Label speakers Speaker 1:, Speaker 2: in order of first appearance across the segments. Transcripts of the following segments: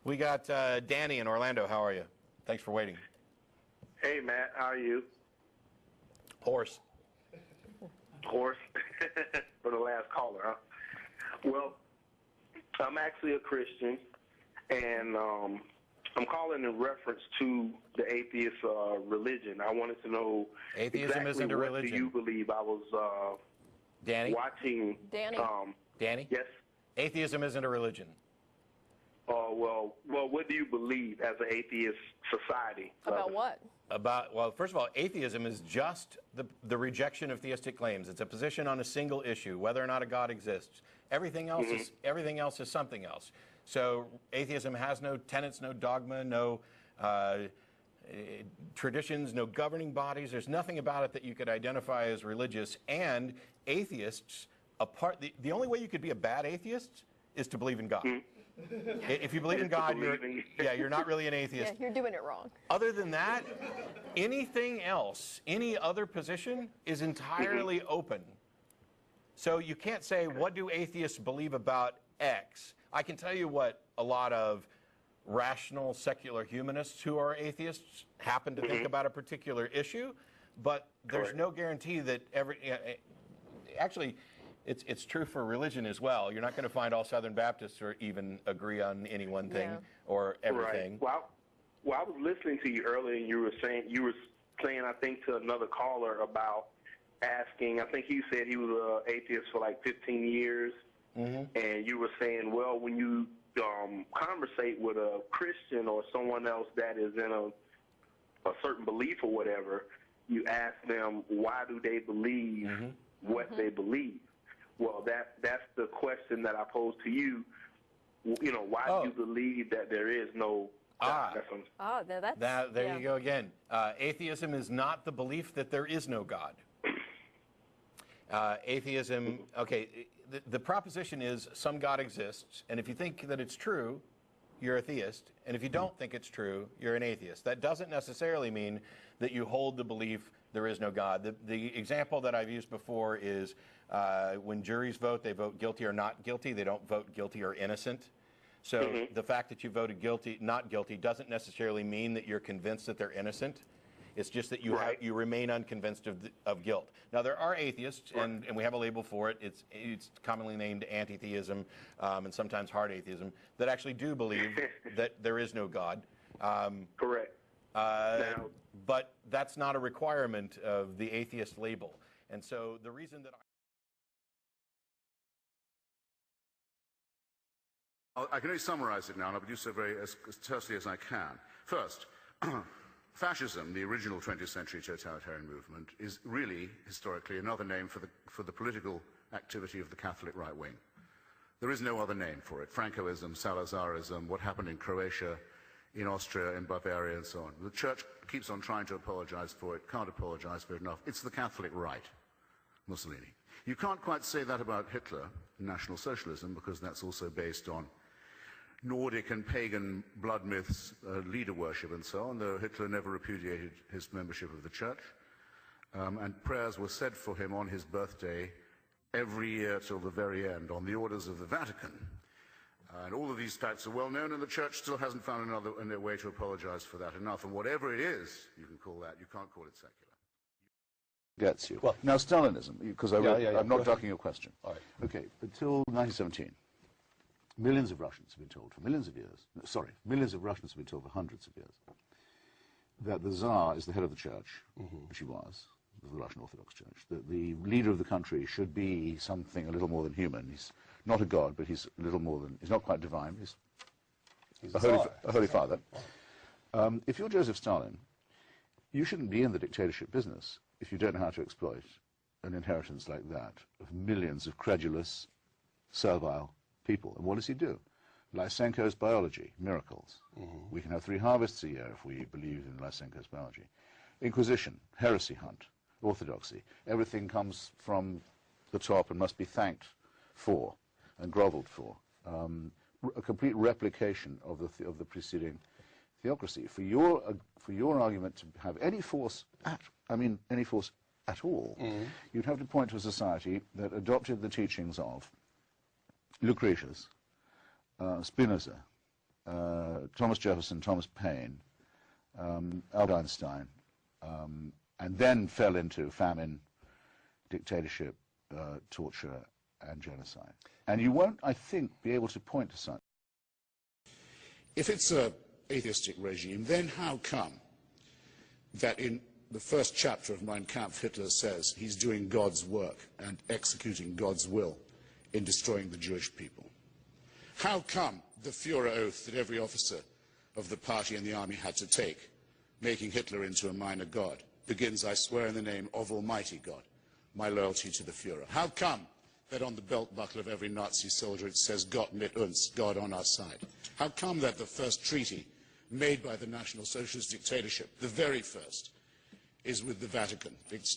Speaker 1: We got Danny in Orlando. How are you? Thanks for waiting.
Speaker 2: Hey, Matt. How are you?
Speaker 1: Horse.
Speaker 2: Horse? For the last caller, huh? Well, I'm actually a Christian, and I'm calling in reference to the atheist religion. I wanted to know
Speaker 1: Atheism isn't a religion.
Speaker 2: What do you believe? I was
Speaker 1: Danny?
Speaker 2: watching...
Speaker 3: Danny?
Speaker 1: Danny?
Speaker 2: Yes?
Speaker 1: Atheism isn't a religion.
Speaker 2: Well, what do you believe as an atheist society?
Speaker 3: About what?
Speaker 1: Well, first of all, atheism is just the rejection of theistic claims. It's a position on a single issue, whether or not a God exists. Everything else is something else. So atheism has no tenets, no dogma, no traditions, no governing bodies. There's nothing about it that you could identify as religious. And atheists, the only way you could be a bad atheist is to believe in God. If you believe in God, you're not really an atheist.
Speaker 3: Yeah, you're doing it wrong.
Speaker 1: Other than that, anything else, any other position is entirely open. So you can't say, what do atheists believe about X? I can tell you what a lot of rational secular humanists who are atheists happen to think about a particular issue, but there's no guarantee that actually, it's true for religion as well. You're not going to find all Southern Baptists or even agree on any one thing or everything.
Speaker 2: Right. Well, I was listening to you earlier, and you were saying, I think, to another caller about asking. I think you said he was an atheist for like 15 years, and you were saying, well, when you conversate with a Christian or someone else that is in a certain belief or whatever, you ask them why do they believe what they believe. Well, that's the question that I pose to you. You know, why do you believe that there is no God?
Speaker 3: There
Speaker 1: you go again. Atheism is not the belief that there is no God. Atheism, okay, the proposition is some God exists, and if you think that it's true, you're a theist, and if you don't think it's true, you're an atheist. That doesn't necessarily mean that you hold the belief there is no God. The example that I've used before is when juries vote, they vote guilty or not guilty. They don't vote guilty or innocent. So the fact that you voted guilty, not guilty, doesn't necessarily mean that you're convinced that they're innocent. It's just that you remain unconvinced of guilt. Now, there are atheists, and we have a label for it. It's commonly named anti-theism and sometimes hard atheism, that actually do believe that there is no God.
Speaker 2: Correct.
Speaker 1: But that's not a requirement of the atheist label. And so the reason that
Speaker 4: I can only summarize it now, and I'll do so as tersely as I can. First, fascism, the original 20th century totalitarian movement, is really, historically, another name for the political activity of the Catholic right wing. There is no other name for it. Francoism, Salazarism, what happened in Croatia, in Austria, in Bavaria, and so on. The church keeps on trying to apologize for it, can't apologize for it enough. It's the Catholic right, Mussolini. You can't quite say that about Hitler, National Socialism, because that's also based on Nordic and pagan blood myths, leader worship and so on, though Hitler never repudiated his membership of the church. And prayers were said for him on his birthday every year till the very end on the orders of the Vatican. And all of these facts are well known, and the church still hasn't found another way to apologize for that enough. And whatever it is, you can call that, you can't call it secular.
Speaker 5: Gets you. Well, now, Stalinism, because I'm not ducking your question. All right. Okay, until 1917. Millions of Russians have been told for millions of years, millions of Russians have been told for hundreds of years, that the Tsar is the head of the church, which he was, the Russian Orthodox Church, that the leader of the country should be something a little more than human. He's not a god, but he's a little more than, he's not quite divine, he's a holy father. If you're Joseph Stalin, you shouldn't be in the dictatorship business if you don't know how to exploit an inheritance like that of millions of credulous, servile people. And what does he do? Lysenko's biology, miracles. We can have 3 harvests a year if we believe in Lysenko's biology. Inquisition, heresy hunt, orthodoxy. Everything comes from the top and must be thanked for and groveled for. A complete replication of the preceding theocracy. For your argument to have any force at all, you'd have to point to a society that adopted the teachings of Lucretius, Spinoza, Thomas Jefferson, Thomas Paine, Albert Einstein, and then fell into famine, dictatorship, torture, and genocide. And you won't, I think, be able to point to such.
Speaker 4: If it's an atheistic regime, then how come that in the first chapter of Mein Kampf, Hitler says he's doing God's work and executing God's will in destroying the Jewish people? How come the Führer oath that every officer of the party and the army had to take, making Hitler into a minor god, begins, I swear in the name of Almighty God, my loyalty to the Führer? How come that on the belt buckle of every Nazi soldier it says Gott mit uns, God on our side? How come that the first treaty made by the National Socialist dictatorship, the very first, is with the Vatican,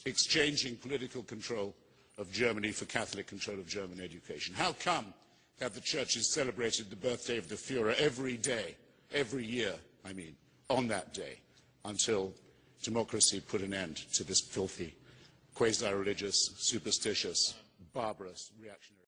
Speaker 4: exchanging political control of Germany for Catholic control of German education? How come that the churches celebrated the birthday of the Führer every day, every year, I mean, on that day, until democracy put an end to this filthy, quasi-religious, superstitious, barbarous, reactionary